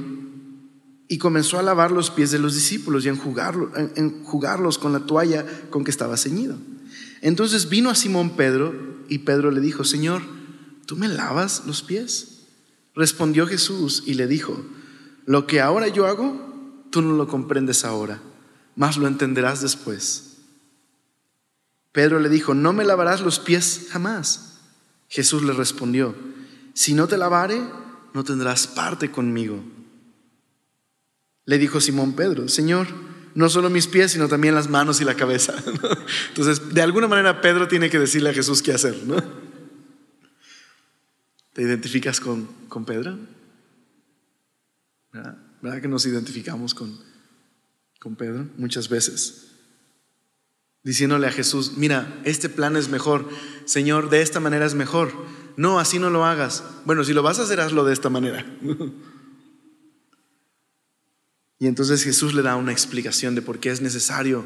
y comenzó a lavar los pies de los discípulos y a enjugarlos con la toalla con que estaba ceñido. Entonces vino a Simón Pedro y Pedro le dijo: Señor, ¿tú me lavas los pies? Respondió Jesús y le dijo: lo que ahora yo hago, tú no lo comprendes ahora, mas lo entenderás después. Pedro le dijo: no me lavarás los pies jamás. Jesús le respondió: si no te lavare, no tendrás parte conmigo. Le dijo Simón Pedro: Señor, no solo mis pies, sino también las manos y la cabeza. Entonces, de alguna manera Pedro tiene que decirle a Jesús qué hacer, ¿no? ¿Te identificas con Pedro? ¿Verdad que nos identificamos con Pedro muchas veces? Diciéndole a Jesús: mira, este plan es mejor. Señor, de esta manera es mejor. No, así no lo hagas. Bueno, si lo vas a hacer, hazlo de esta manera. Y entonces Jesús le da una explicación de por qué es necesario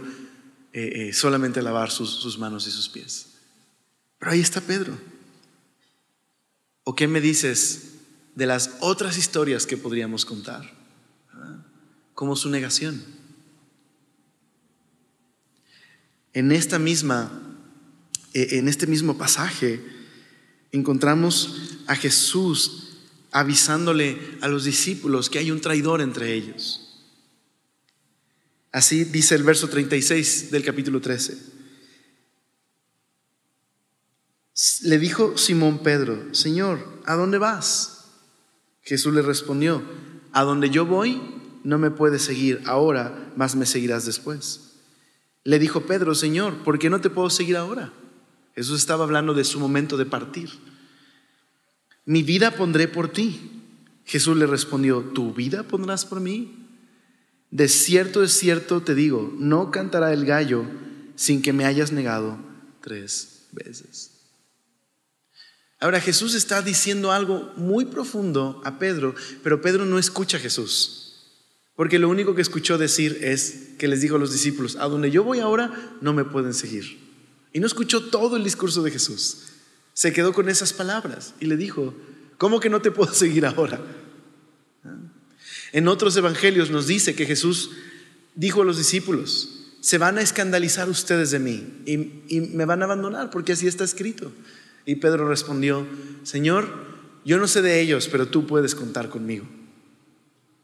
solamente lavar sus manos y sus pies. Pero ahí está Pedro. ¿O qué me dices de las otras historias que podríamos contar? Como su negación. En este mismo pasaje encontramos a Jesús avisándole a los discípulos que hay un traidor entre ellos. Así dice el verso 36 del capítulo 13. Le dijo Simón Pedro: Señor, ¿a dónde vas? Jesús le respondió: a donde yo voy no me puedes seguir ahora, mas me seguirás después. Le dijo Pedro: Señor, ¿por qué no te puedo seguir ahora? Jesús estaba hablando de su momento de partir. Mi vida pondré por ti. Jesús le respondió: ¿tu vida pondrás por mí? De cierto te digo, no cantará el gallo sin que me hayas negado 3 veces. Ahora Jesús está diciendo algo muy profundo a Pedro, pero Pedro no escucha a Jesús, porque lo único que escuchó decir es que les dijo a los discípulos: a donde yo voy ahora no me pueden seguir. Y no escuchó todo el discurso de Jesús. Se quedó con esas palabras y le dijo: ¿cómo que no te puedo seguir ahora? En otros evangelios nos dice que Jesús dijo a los discípulos: se van a escandalizar ustedes de mí y me van a abandonar, porque así está escrito. Y Pedro respondió: Señor, yo no sé de ellos, pero tú puedes contar conmigo.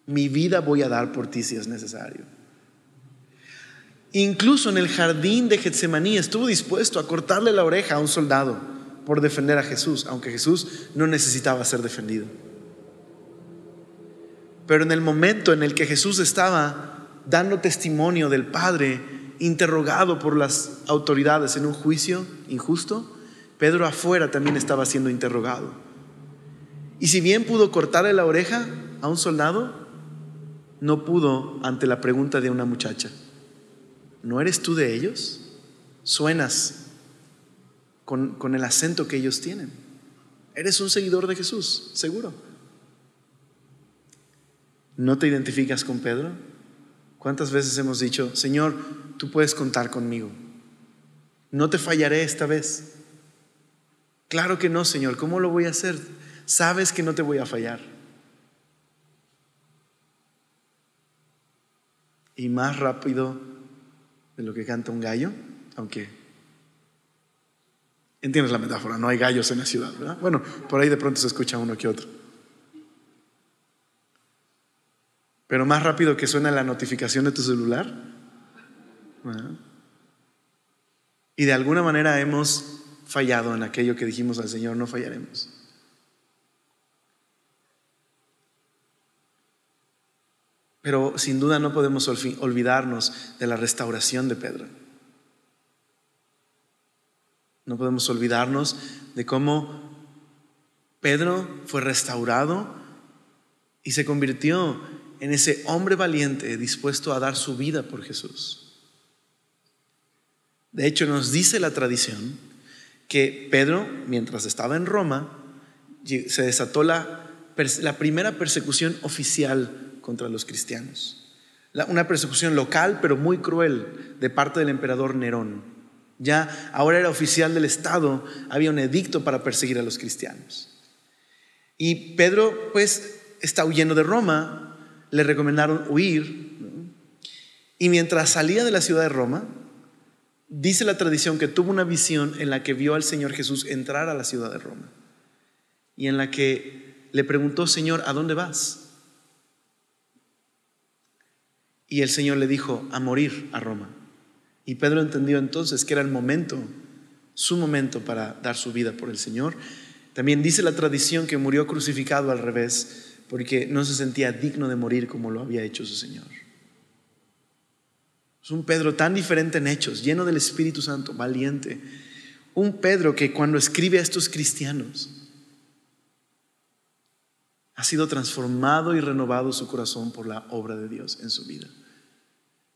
Mi vida voy a dar por ti si es necesario. Incluso en el jardín de Getsemaní estuvo dispuesto a cortarle la oreja a un soldado por defender a Jesús, aunque Jesús no necesitaba ser defendido. Pero en el momento en el que Jesús estaba dando testimonio del Padre, interrogado por las autoridades en un juicio injusto, Pedro afuera también estaba siendo interrogado. Y si bien pudo cortarle la oreja a un soldado, no pudo ante la pregunta de una muchacha: ¿no eres tú de ellos? Suenas con el acento que ellos tienen. ¿Eres un seguidor de Jesús? Seguro. ¿No te identificas con Pedro? ¿Cuántas veces hemos dicho: Señor, tú puedes contar conmigo, no te fallaré esta vez? Claro que no, Señor, ¿cómo lo voy a hacer? Sabes que no te voy a fallar. Y más rápido de lo que canta un gallo, aunque entiendes la metáfora, no hay gallos en la ciudad, ¿verdad? Bueno, por ahí de pronto se escucha uno que otro. Pero más rápido que suena la notificación de tu celular. ¿Verdad? Y de alguna manera hemos fallado en aquello que dijimos al Señor: no fallaremos. Pero sin duda no podemos olvidarnos de la restauración de Pedro. No podemos olvidarnos de cómo Pedro fue restaurado y se convirtió en ese hombre valiente dispuesto a dar su vida por Jesús. De hecho, nos dice la tradición que Pedro, mientras estaba en Roma, se desató la primera persecución oficial contra los cristianos. Una persecución local, pero muy cruel, de parte del emperador Nerón. Ya ahora era oficial del Estado, había un edicto para perseguir a los cristianos. Y Pedro, pues, está huyendo de Roma, le recomendaron huir, ¿no? Y mientras salía de la ciudad de Roma, dice la tradición que tuvo una visión en la que vio al Señor Jesús entrar a la ciudad de Roma y en la que le preguntó: Señor, ¿a dónde vas? Y el Señor le dijo: a morir a Roma. Y Pedro entendió entonces que era el momento, su momento para dar su vida por el Señor. También dice la tradición que murió crucificado al revés, porque no se sentía digno de morir como lo había hecho su Señor. Es un Pedro tan diferente en hechos, lleno del Espíritu Santo, valiente. Un Pedro que cuando escribe a estos cristianos ha sido transformado y renovado su corazón por la obra de Dios en su vida.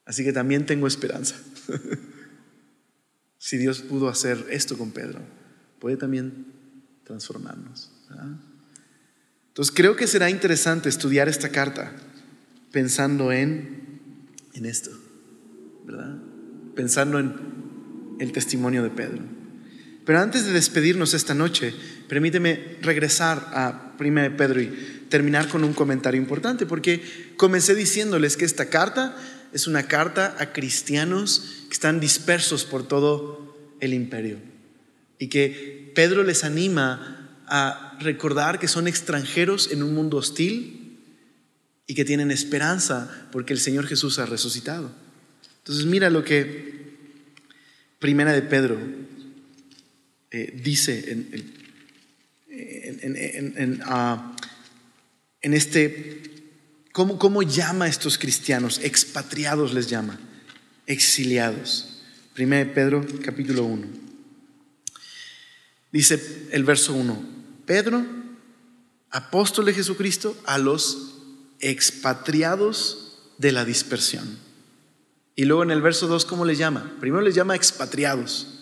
Así que también tengo esperanza. Si Dios pudo hacer esto con Pedro, puede también transformarnos, ¿verdad? Entonces creo que será interesante estudiar esta carta pensando en esto, ¿verdad? Pensando en el testimonio de Pedro. Pero antes de despedirnos esta noche, permíteme regresar a 1 Pedro y terminar con un comentario importante, porque comencé diciéndoles que esta carta es una carta a cristianos que están dispersos por todo el imperio y que Pedro les anima a recordar que son extranjeros en un mundo hostil y que tienen esperanza porque el Señor Jesús ha resucitado. Entonces mira lo que Primera de Pedro dice en este, ¿cómo llama a estos cristianos? Expatriados les llama, exiliados. Primera de Pedro capítulo 1. Dice el verso 1: Pedro, apóstol de Jesucristo, a los expatriados de la dispersión. Y luego en el verso 2, ¿cómo les llama? Primero les llama expatriados.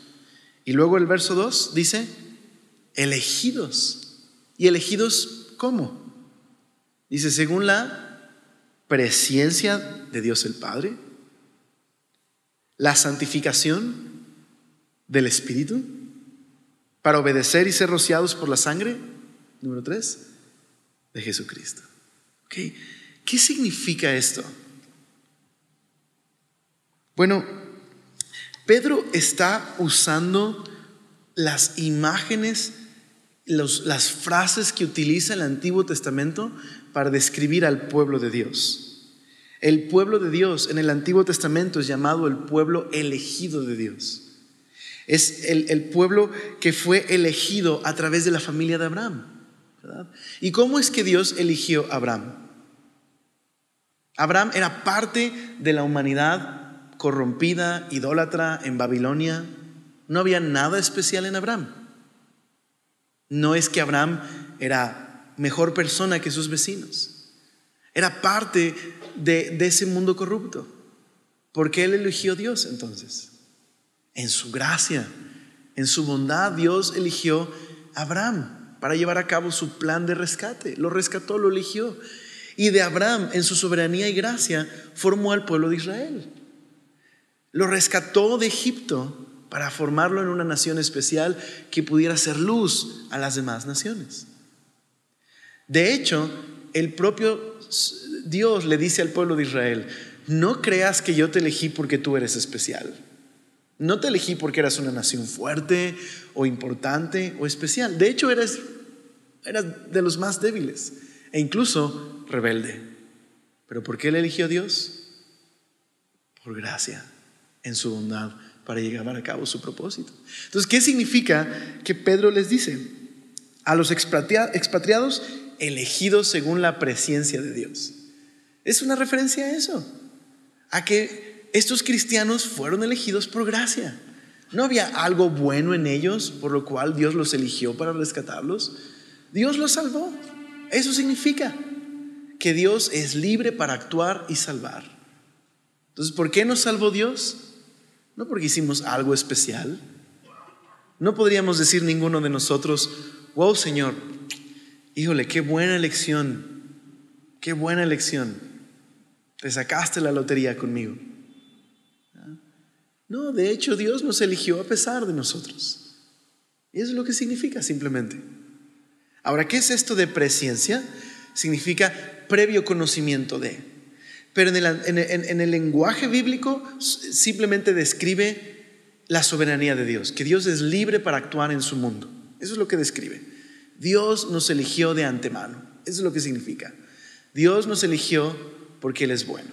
Y luego el verso 2 dice elegidos. ¿Y elegidos cómo? Dice: según la presciencia de Dios el Padre, la santificación del Espíritu, para obedecer y ser rociados por la sangre, número 3, de Jesucristo. ¿Okay? ¿Qué significa esto? Bueno, Pedro está usando las imágenes, las frases que utiliza el Antiguo Testamento para describir al pueblo de Dios. El pueblo de Dios en el Antiguo Testamento es llamado el pueblo elegido de Dios. Es el pueblo que fue elegido a través de la familia de Abraham, ¿verdad? ¿Y cómo es que Dios eligió a Abraham? Abraham era parte de la humanidad corrompida, idólatra en Babilonia. No había nada especial en Abraham. No es que Abraham era mejor persona que sus vecinos. Era parte de ese mundo corrupto. ¿Por qué él eligió a Dios entonces? En su gracia, en su bondad, Dios eligió a Abraham para llevar a cabo su plan de rescate. Lo rescató, lo eligió. Y de Abraham, en su soberanía y gracia, formó al pueblo de Israel. Lo rescató de Egipto para formarlo en una nación especial que pudiera ser luz a las demás naciones. De hecho, el propio Dios le dice al pueblo de Israel: no creas que yo te elegí porque tú eres especial. No te elegí porque eras una nación fuerte o importante o especial. De hecho, eras de los más débiles e incluso rebelde. ¿Pero por qué le eligió Dios? Por gracia, en su bondad, para llevar a cabo su propósito. Entonces, ¿qué significa que Pedro les dice? A los expatriados elegidos según la presciencia de Dios. Es una referencia a eso, a que estos cristianos fueron elegidos por gracia. No había algo bueno en ellos por lo cual Dios los eligió para rescatarlos. Dios lo salvó. Eso significa que Dios es libre para actuar y salvar. Entonces, ¿por qué nos salvó Dios? No porque hicimos algo especial. No podríamos decir ninguno de nosotros: wow, Señor, híjole, qué buena elección, qué buena elección, te sacaste la lotería conmigo. No, de hecho Dios nos eligió a pesar de nosotros. Y eso es lo que significa simplemente. Ahora, ¿qué es esto de presciencia? Significa previo conocimiento de. Pero en el lenguaje bíblico simplemente describe la soberanía de Dios, que Dios es libre para actuar en su mundo. Eso es lo que describe. Dios nos eligió de antemano. Eso es lo que significa. Dios nos eligió porque Él es bueno.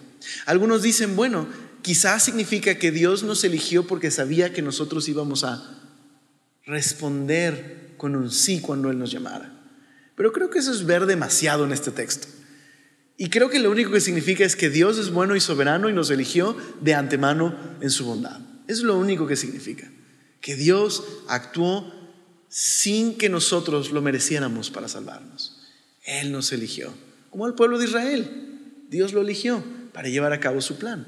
Algunos dicen, bueno, quizás significa que Dios nos eligió porque sabía que nosotros íbamos a responder con un sí cuando Él nos llamara. Pero creo que eso es ver demasiado en este texto. Y creo que lo único que significa es que Dios es bueno y soberano y nos eligió de antemano en su bondad. Eso es lo único que significa. Que Dios actuó sin que nosotros lo mereciéramos para salvarnos. Él nos eligió, como al pueblo de Israel. Dios lo eligió para llevar a cabo su plan.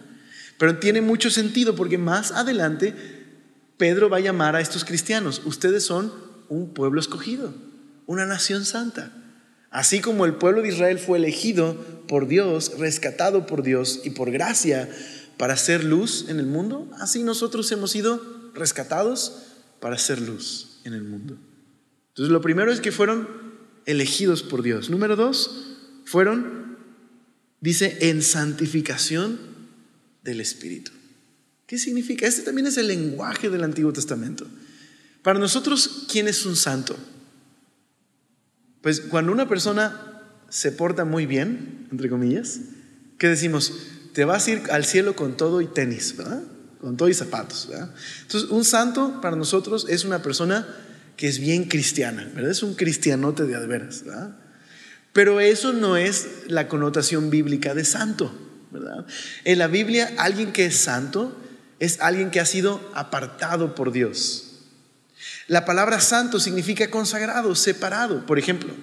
Pero tiene mucho sentido porque más adelante Pedro va a llamar a estos cristianos: ustedes son un pueblo escogido, una nación santa. Así como el pueblo de Israel fue elegido por Dios, rescatado por Dios y por gracia para hacer luz en el mundo, así nosotros hemos sido rescatados para hacer luz en el mundo. Entonces, lo primero es que fueron elegidos por Dios. Número 2, fueron, dice, en santificación del Espíritu. ¿Qué significa? Este también es el lenguaje del Antiguo Testamento. Para nosotros, ¿quién es un santo? Pues cuando una persona se porta muy bien, entre comillas, ¿qué decimos? Te vas a ir al cielo con todo y tenis, ¿verdad? Con todo y zapatos, ¿verdad? Entonces, un santo para nosotros es una persona que es bien cristiana, ¿verdad? Es un cristianote de a de veras, ¿verdad? Pero eso no es la connotación bíblica de santo, ¿verdad? En la Biblia, alguien que es santo es alguien que ha sido apartado por Dios. La palabra santo significa consagrado, separado. Por ejemplo,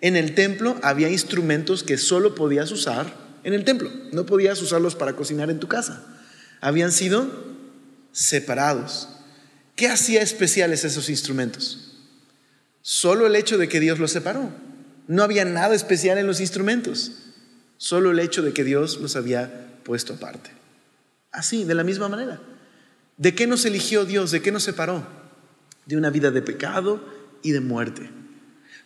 en el templo había instrumentos que solo podías usar en el templo. No podías usarlos para cocinar en tu casa. Habían sido separados. ¿Qué hacía especiales esos instrumentos? Solo el hecho de que Dios los separó. No había nada especial en los instrumentos. Solo el hecho de que Dios los había puesto aparte. Así, de la misma manera. ¿De qué nos eligió Dios? ¿De qué nos separó? De una vida de pecado y de muerte.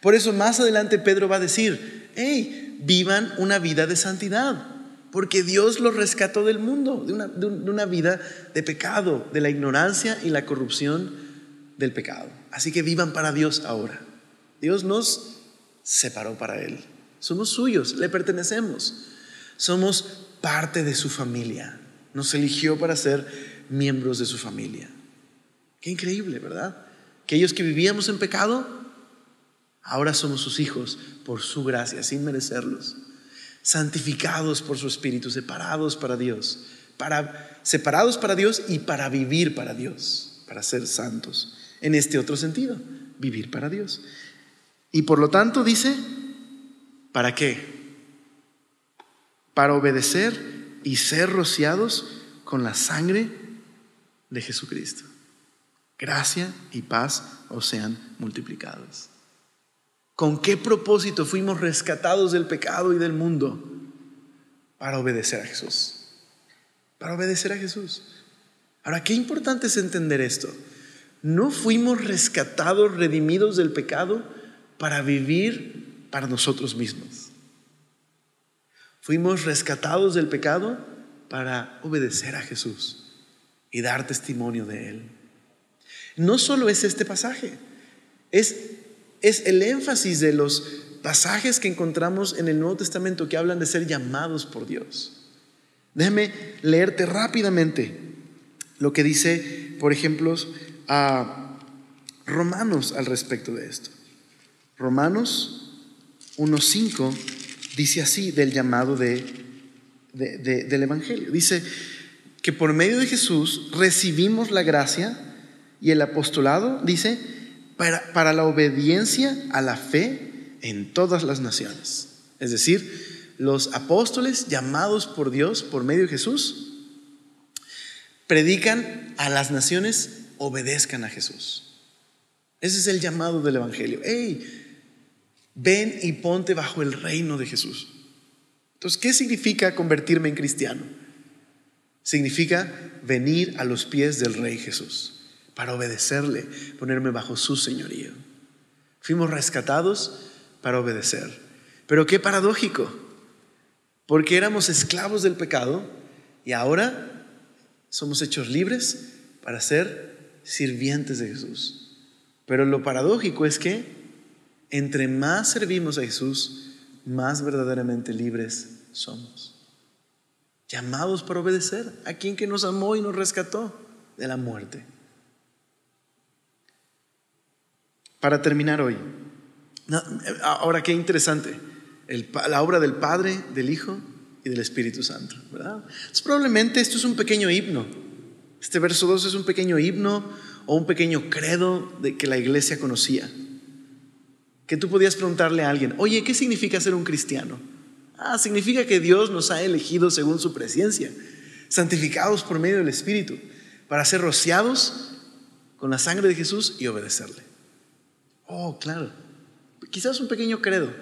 Por eso más adelante Pedro va a decir: hey, vivan una vida de santidad, porque Dios los rescató del mundo, de una vida de pecado, de la ignorancia y la corrupción del pecado. Así que vivan para Dios ahora. Dios nos separó para Él. Somos suyos, le pertenecemos. Somos parte de su familia. Nos eligió para ser miembros de su familia. Qué increíble, ¿verdad? Aquellos que vivíamos en pecado, ahora somos sus hijos por su gracia, sin merecerlos. Santificados por su Espíritu, separados para Dios. Separados para Dios y para vivir para Dios, para ser santos. En este otro sentido, vivir para Dios. Y por lo tanto dice, ¿para qué? Para obedecer y ser rociados con la sangre de Jesucristo. Gracia y paz os sean multiplicados. ¿Con qué propósito fuimos rescatados del pecado y del mundo? Para obedecer a Jesús. Para obedecer a Jesús. Ahora, qué importante es entender esto. No fuimos rescatados, redimidos del pecado para vivir para nosotros mismos. Fuimos rescatados del pecado para obedecer a Jesús y dar testimonio de Él. No solo es este pasaje, es el énfasis de los pasajes que encontramos en el Nuevo Testamento que hablan de ser llamados por Dios. Déjame leerte rápidamente lo que dice, por ejemplo, a Romanos al respecto de esto. Romanos 1:5 dice así del llamado del Evangelio. Dice que por medio de Jesús recibimos la gracia y el apostolado, dice, para la obediencia a la fe en todas las naciones. Es decir, los apóstoles llamados por Dios por medio de Jesús predican a las naciones, obedezcan a Jesús. Ese es el llamado del evangelio. Hey, ven y ponte bajo el reino de Jesús. Entonces, ¿qué significa convertirme en cristiano? Significa venir a los pies del Rey Jesús para obedecerle, ponerme bajo su señorío. Fuimos rescatados para obedecer. Pero qué paradójico, porque éramos esclavos del pecado y ahora somos hechos libres para ser sirvientes de Jesús. Pero lo paradójico es que entre más servimos a Jesús, más verdaderamente libres somos. Llamados para obedecer a quien que nos amó y nos rescató de la muerte. Para terminar hoy, ahora qué interesante, la obra del Padre, del Hijo y del Espíritu Santo, ¿verdad? Entonces, probablemente esto es un pequeño himno. Este verso 2 es un pequeño himno o un pequeño credo de que la iglesia conocía. Que tú podías preguntarle a alguien: oye, ¿qué significa ser un cristiano? Significa que Dios nos ha elegido según su presciencia, santificados por medio del Espíritu, para ser rociados con la sangre de Jesús y obedecerle. Oh, claro. Quizás un pequeño credo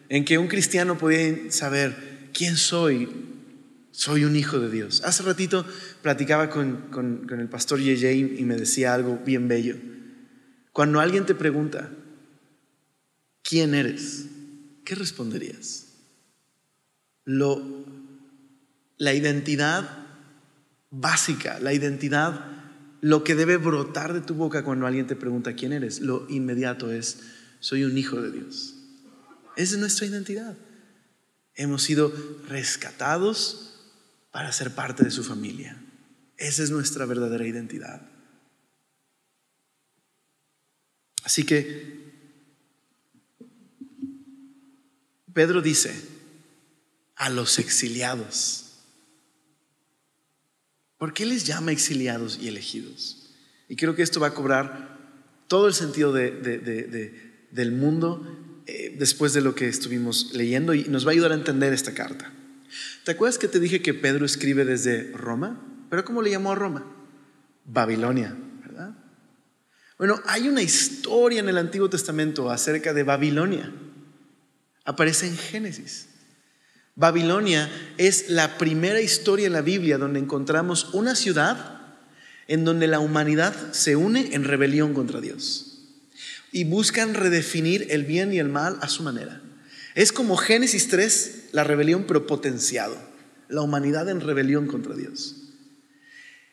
en que un cristiano podía saber: ¿quién soy? Soy un hijo de Dios. Hace ratito platicaba con el pastor JJ y me decía algo bien bello. Cuando alguien te pregunta: ¿quién eres?, ¿qué responderías? La identidad básica, la identidad, lo que debe brotar de tu boca cuando alguien te pregunta quién eres, lo inmediato es: soy un hijo de Dios. Esa es nuestra identidad. Hemos sido rescatados para ser parte de su familia. Esa es nuestra verdadera identidad. Así que Pedro dice a los exiliados. ¿Por qué les llama exiliados y elegidos? Y creo que esto va a cobrar todo el sentido del mundo después de lo que estuvimos leyendo, y nos va a ayudar a entender esta carta. ¿Te acuerdas que te dije que Pedro escribe desde Roma? ¿Pero cómo le llamó a Roma? Babilonia, ¿verdad? Bueno, hay una historia en el Antiguo Testamento acerca de Babilonia. Aparece en Génesis. Babilonia es la primera historia en la Biblia donde encontramos una ciudad en donde la humanidad se une en rebelión contra Dios y buscan redefinir el bien y el mal a su manera. Es como Génesis 3, la rebelión pero potenciado, la humanidad en rebelión contra Dios.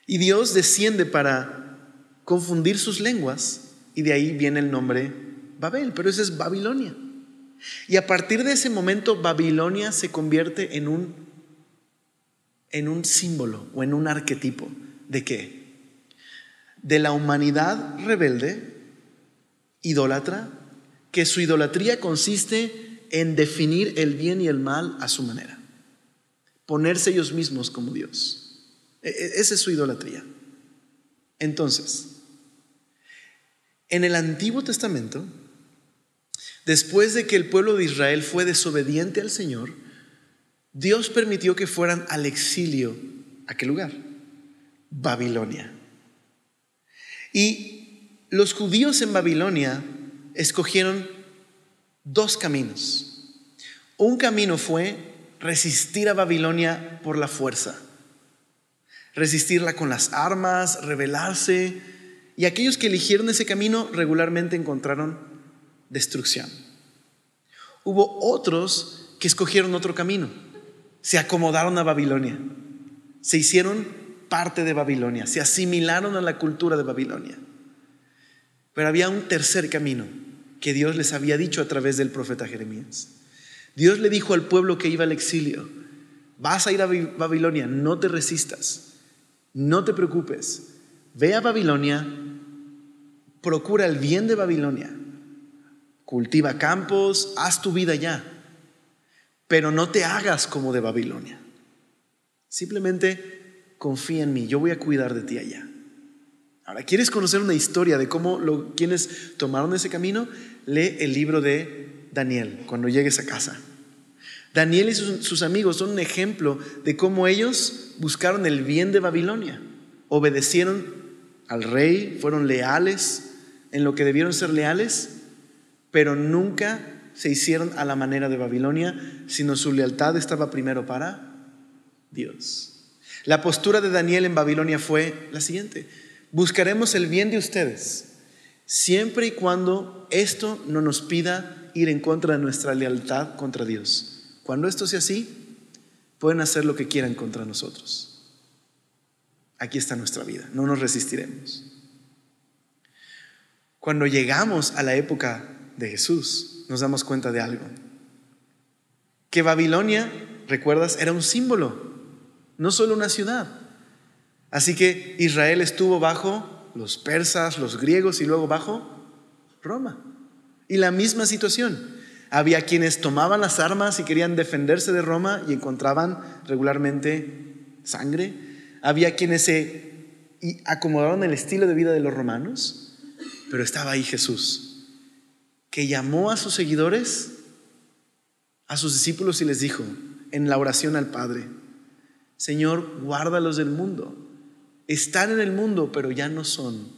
Y Dios desciende para confundir sus lenguas, y de ahí viene el nombre Babel, pero esa es Babilonia. Y a partir de ese momento Babilonia se convierte en un símbolo o en un arquetipo. ¿De qué? De la humanidad rebelde, idólatra, que su idolatría consiste en definir el bien y el mal a su manera, ponerse ellos mismos como Dios. Esa es su idolatría. Entonces, en el Antiguo Testamento, después de que el pueblo de Israel fue desobediente al Señor, Dios permitió que fueran al exilio. ¿A qué lugar? Babilonia. Y los judíos en Babilonia escogieron dos caminos. Un camino fue resistir a Babilonia por la fuerza, resistirla con las armas, rebelarse, y aquellos que eligieron ese camino regularmente encontraron destrucción. Hubo otros que escogieron otro camino, se acomodaron a Babilonia, se hicieron parte de Babilonia, se asimilaron a la cultura de Babilonia. Pero había un tercer camino que Dios les había dicho a través del profeta Jeremías. Dios le dijo al pueblo que iba al exilio: vas a ir a Babilonia, no te resistas, no te preocupes, ve a Babilonia, procura el bien de Babilonia, cultiva campos, haz tu vida allá, pero no te hagas como de Babilonia. Simplemente confía en mí, yo voy a cuidar de ti allá. Ahora, ¿quieres conocer una historia de cómo quienes tomaron ese camino? Lee el libro de Daniel cuando llegues a casa. Daniel y sus amigos son un ejemplo de cómo ellos buscaron el bien de Babilonia, obedecieron al rey, fueron leales en lo que debieron ser leales, pero nunca se hicieron a la manera de Babilonia, sino su lealtad estaba primero para Dios. La postura de Daniel en Babilonia fue la siguiente: buscaremos el bien de ustedes, siempre y cuando esto no nos pida ir en contra de nuestra lealtad contra Dios. Cuando esto sea así, pueden hacer lo que quieran contra nosotros. Aquí está nuestra vida, no nos resistiremos. Cuando llegamos a la época de Jesús, nos damos cuenta de algo: que Babilonia, ¿recuerdas?, era un símbolo, no solo una ciudad. Así que Israel estuvo bajo los persas, los griegos y luego bajo Roma. Y la misma situación. Había quienes tomaban las armas y querían defenderse de Roma y encontraban regularmente sangre. Había quienes se acomodaron el estilo de vida de los romanos, pero estaba ahí Jesús, que llamó a sus seguidores, a sus discípulos, y les dijo en la oración al Padre: Señor, guárdalos del mundo. Están en el mundo, pero ya no son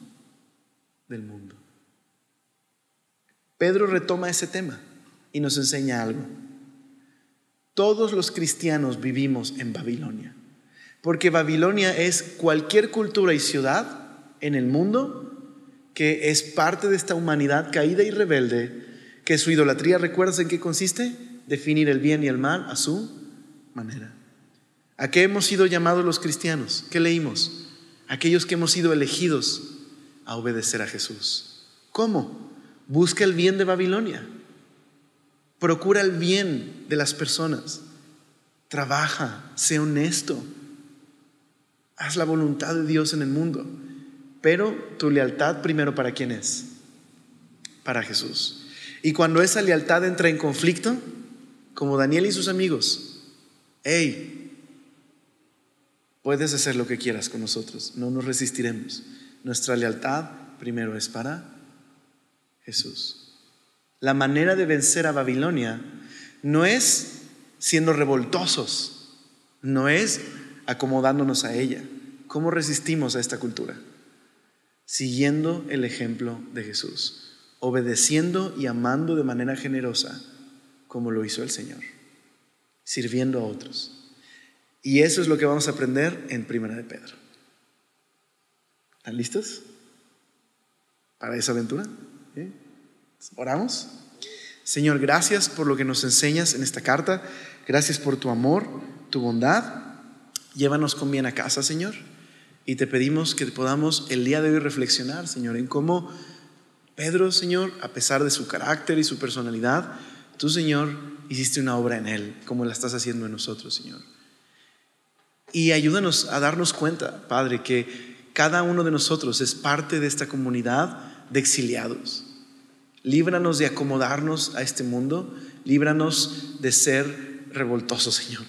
del mundo. Pedro retoma ese tema y nos enseña algo. Todos los cristianos vivimos en Babilonia, porque Babilonia es cualquier cultura y ciudad en el mundo que es parte de esta humanidad caída y rebelde, que su idolatría, ¿recuerdas en qué consiste? Definir el bien y el mal a su manera. ¿A qué hemos sido llamados los cristianos? ¿Qué leímos? Aquellos que hemos sido elegidos a obedecer a Jesús. ¿Cómo? Busca el bien de Babilonia. Procura el bien de las personas. Trabaja, sé honesto. Haz la voluntad de Dios en el mundo. Pero tu lealtad primero, ¿para quién es? Para Jesús. Y cuando esa lealtad entra en conflicto, como Daniel y sus amigos, hey, puedes hacer lo que quieras con nosotros, no nos resistiremos. Nuestra lealtad primero es para Jesús. La manera de vencer a Babilonia no es siendo revoltosos, no es acomodándonos a ella. ¿Cómo resistimos a esta cultura? Siguiendo el ejemplo de Jesús, obedeciendo y amando de manera generosa, como lo hizo el Señor, sirviendo a otros. Y eso es lo que vamos a aprender en Primera de Pedro. ¿Están listos para esa aventura? ¿Sí? ¿Oramos? Señor, gracias por lo que nos enseñas en esta carta. Gracias por tu amor, tu bondad. Llévanos con bien a casa, Señor. Y te pedimos que podamos el día de hoy reflexionar, Señor, en cómo Pedro, Señor, a pesar de su carácter y su personalidad, tú, Señor, hiciste una obra en él, como la estás haciendo en nosotros, Señor. Y ayúdanos a darnos cuenta, Padre, que cada uno de nosotros es parte de esta comunidad de exiliados. Líbranos de acomodarnos a este mundo, líbranos de ser revoltosos, Señor.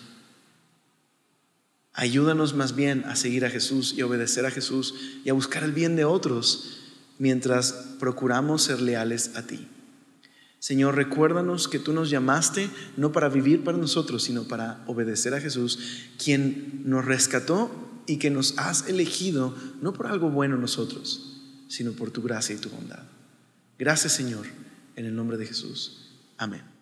Ayúdanos más bien a seguir a Jesús y a obedecer a Jesús y a buscar el bien de otros mientras procuramos ser leales a ti. Señor, recuérdanos que tú nos llamaste no para vivir para nosotros, sino para obedecer a Jesús, quien nos rescató y que nos has elegido no por algo bueno nosotros, sino por tu gracia y tu bondad. Gracias, Señor, en el nombre de Jesús. Amén.